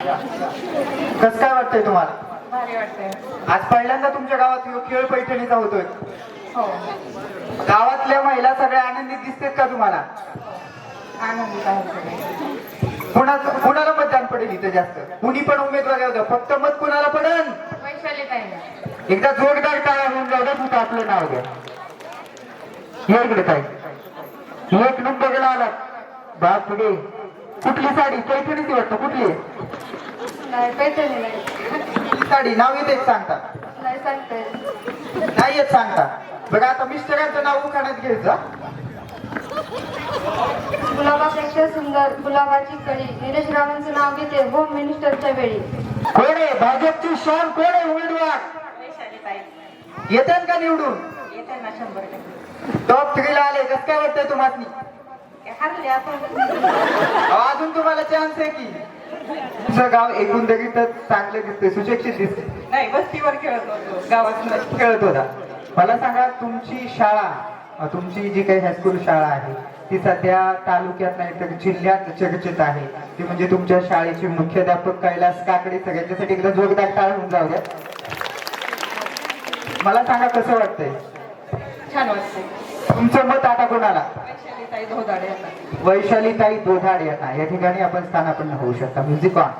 कसं काय वाटतंय तुम्हाला? भारी वाटतंय. आज पहिल्यांदा तुमच्या गावात खेळ पैठणीचा होतोय. हो, गावातल्या महिला सगळ्या आनंदित दिसतात का तुम्हाला? आनंदित आहे सगळे. कुणाला मतदान पडेल इथं जास्त? कुणी पण उमेदवार येऊ द्या, फक्त मत कुणाला पडेल? वैशाली ताई. एकदा जोरदार टाळ्या होऊन जाऊ द्या, तुझं आपलं नाव घ्या. ये इकडे ताई, एक नंबर गेला आला. बापरे, कुठली साडी? पैठणीची वाटतं. कुठली नाही पैठणी नाही. कुठली साडी? नाव येते सांगता? नाही सांगते. नाही येत सांगता. बघा आता मिस्टरांचं नाव उखाण्यात घ्यायचं. गुलाबापेक्षा सुंदर गुलाबाची कळी. निलेश रावांचं नाव घेते होम मिनिस्टरच्या वेळी. कोण आहे भाजपची शान? कोण आहे उमेदवार? वैशाली ताई. येतात का निवडून? येते ना 100%. टॉप 3 ला आले. कसं काय वाटतंय तुम्हाला? हरले आपण. अजून तुम्हाला चान्स आहे की? तुझं गाव एकंदरीतच चांगलं दिसतंय, सुशिक्षित दिसते. नाही, वस्तीवर खेळत होतो, गावात खेळत होता. मला सांगा, तुमची शाळा, तुमची जी काही हायस्कूल शाळा आहे ती सध्या तालुक्यात नाही तर जिल्ह्यात चर्चेत आहे. ती म्हणजे तुमच्या शाळेचे मुख्याध्यापक कैलास काकडे. सगळ्यांच्यासाठी एकदा जोरदार टाळ होऊन जाऊ द्या. मला सांगा कसं वाटतंय? छान वाटते. तुमचं मत आता कोणाला? वैशाली ताई धोदाडे. वैशाली ताई दोधाड यांना. या ठिकाणी आपण स्थानापन्न होऊ शकता. Music on.